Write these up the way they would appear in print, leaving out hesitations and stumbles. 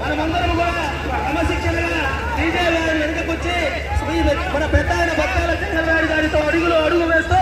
మనమందరం కూడా క్రమశిక్షణగా డీజే వెనుకకొచ్చి మన పెద్ద బత్తాల చంద్రబాబు గారితో అడుగు వేస్తూ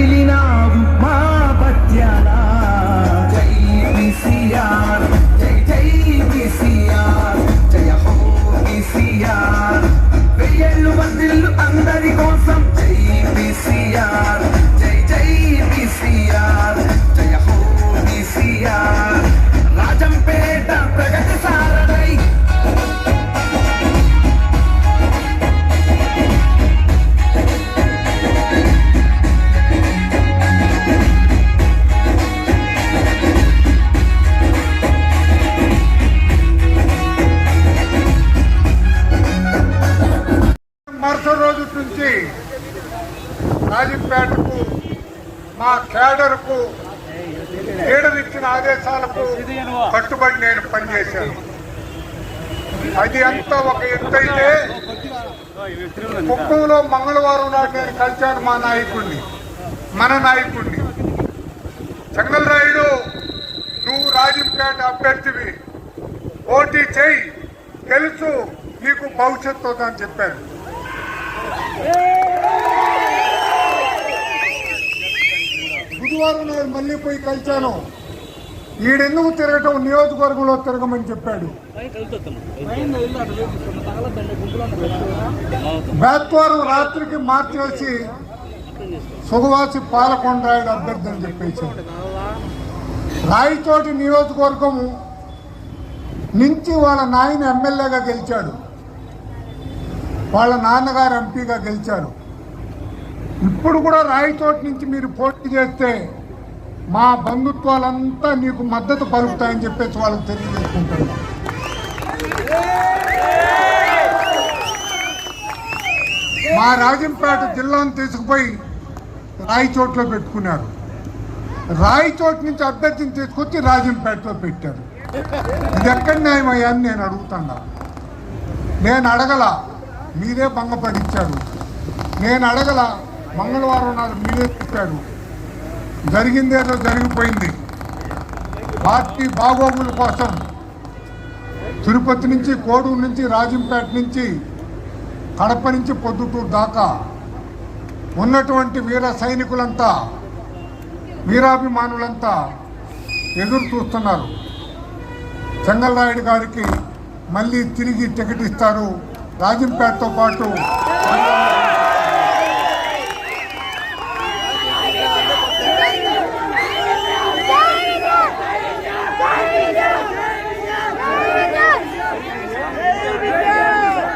కదిలినావు మా పత్యాల జై కేసీఆర్ జై జై కేసీఆర్ జయ హో కేసీఆర్ వెయ్యేళ్ళు వందిల్లు అందరి కోసం జై కేసీఆర్ జై జై కేసీఆర్ జయ హో కేసీఆర్ రాజంపేట ప్రగతి సారథై మరుసటి రోజు నుంచి రాజంపేటకు మా కేడర్కు లీడర్ ఇచ్చిన ఆదేశాలకు కట్టుబడి నేను పనిచేశాను. అది అంతా ఒక ఎత్తైతే కుప్పంలో మంగళవారం నాడు నేను కలిశాను మా నాయకుడిని, మన నాయకుడిని. చెంగల్రాయుడు, నువ్వు రాజంపేట అభ్యర్థివి, పోటీ చేయి, గెలుచు, నీకు భవిష్యత్తు అని చెప్పాను. బుధవారం నాడు మళ్ళీ పోయి కలిశాను. ఈడెందుకు తిరగటం, నియోజకవర్గంలో తిరగమని చెప్పాడు. బేత్వారం రాత్రికి మార్చేసి సుగవాసి పాలకొండరాయుడు అభ్యర్థి అని చెప్పేశాడు. రాయచోటి నియోజకవర్గం నుంచి వాళ్ళ నాయన ఎమ్మెల్యేగా గెలిచాడు, వాళ్ళ నాన్నగారు ఎంపీగా గెలిచారు. ఇప్పుడు కూడా రాయచోటి నుంచి మీరు పోటీ చేస్తే మా బంధుత్వాలంతా నీకు మద్దతు పలుకుతాయని చెప్పేసి వాళ్ళకి తెలియజేసుకుంటారు. మా రాజంపేట జిల్లాను తీసుకుపోయి రాయచోట్లో పెట్టుకున్నారు. రాయచోటి నుంచి అభ్యర్థిని తీసుకొచ్చి రాజంపేటలో పెట్టారు. ఇది ఎక్కడ న్యాయమయ్యా అని నేను అడుగుతున్నా. నేను అడగల, మీరే భంగపడిచ్చారు. నేను అడగల, మంగళవారం నాడు మీరే చెప్పారు. జరిగిందేదో జరిగిపోయింది. పార్టీ బాగోగుల కోసం తిరుపతి నుంచి, కోడూరు నుంచి, రాజంపేట నుంచి, కడప నుంచి పొద్దుటూరు దాకా ఉన్నటువంటి వీర సైనికులంతా, వీరాభిమానులంతా ఎదురు చూస్తున్నారు. చెంగల్రాయుడు గారికి మళ్ళీ తిరిగి టికెట్ ఇస్తారు. రాజంపేటతో పాటు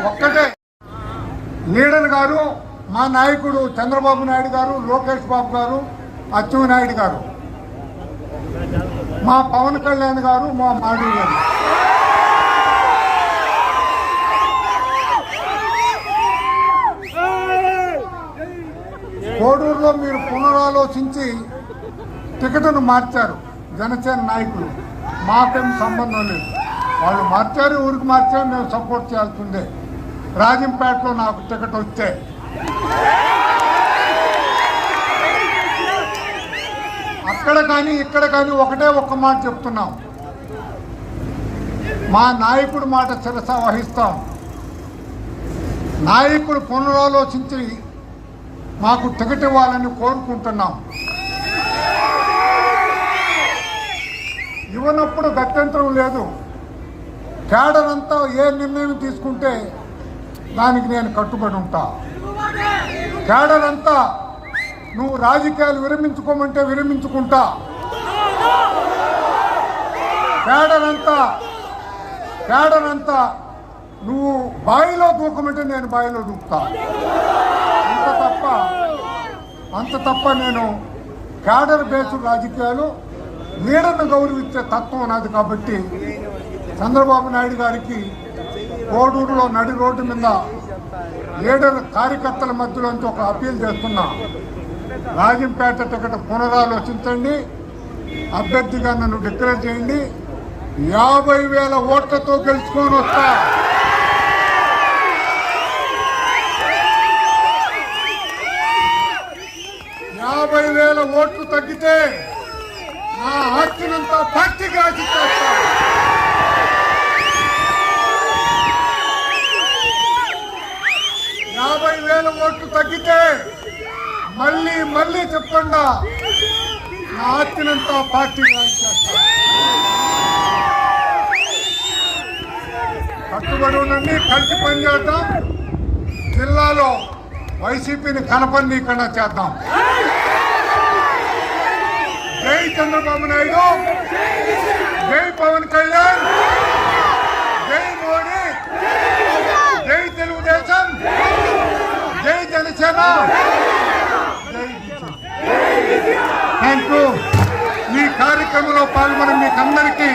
ఒక్కటే లీడర్ గారు, మా నాయకుడు చంద్రబాబు నాయుడు గారు, లోకేష్ బాబు గారు, అచ్చెన్నాయుడు గారు, మా పవన్ కళ్యాణ్ గారు, మా మాధవి గారు. కోడూరులో మీరు పునరాలోచించి టికెట్ను మార్చారు జనసేన నాయకులు. మాకేం సంబంధం లేదు. వాళ్ళు మార్చారు, ఊరికి మార్చారు, మేము సపోర్ట్ చేయాల్సిందే. రాజంపేటలో నాకు టికెట్ వస్తే అక్కడ కానీ ఇక్కడ కానీ ఒకటే ఒక్క మాట చెప్తున్నాం, మా నాయకుడు మాట శిరస వహిస్తాం. నాయకుడు పునరాలోచించి మాకు టికెట్ ఇవ్వాలని కోరుకుంటున్నాం. ఇవ్వనప్పుడు గత్యంతరం లేదు. కేడర్ అంతా ఏ నిర్ణయం తీసుకుంటే దానికి నేను కట్టుబడి ఉంటా. కేడర్ అంతా నువ్వు రాజకీయాలు విరమించుకోమంటే విరమించుకుంటా. కేడర్ అంతా నువ్వు బావిలో దూకమంటే నేను బావిలో దూకుతా. అంత తప్ప నేను కేడర్ బేస్డ్ రాజకీయాలు, లీడర్ను గౌరవించే తత్వం నాది. కాబట్టి చంద్రబాబు నాయుడు గారికి కోడూరులో నడి రోడ్డు మీద లీడర్ కార్యకర్తల మధ్యలోంచి ఒక అప్పీల్ చేస్తున్నా. రాజంపేట టికెట్ పునరాలోచించండి, అభ్యర్థిగా నన్ను డిక్లేర్ చేయండి. 50,000 ఓట్లతో గెలుచుకొని వస్తా. 50,000 ఓట్లు తగ్గితే నా ఆస్తినంతా పార్టీకి రాసిస్తా. 50,000 ఓట్లు తగ్గితే మళ్ళీ మళ్ళీ చెప్పకుండా నా ఆస్తినంతా పార్టీకి రాయించేస్తా. కట్టుబడి ఉండండి, కలిసి పనిచేద్దాం. జిల్లాలో వైసీపీని కనపన్నీకన్నా చేద్దాం. జై చంద్రబాబు నాయుడు, జై పవన్ కళ్యాణ్, జై మోడీ, జై తెలుగుదేశం, జై జనసేన, జై బీజేపీ. Thank you. ఈ కార్యక్రమంలో పాల్గొన్న మీకందరికీ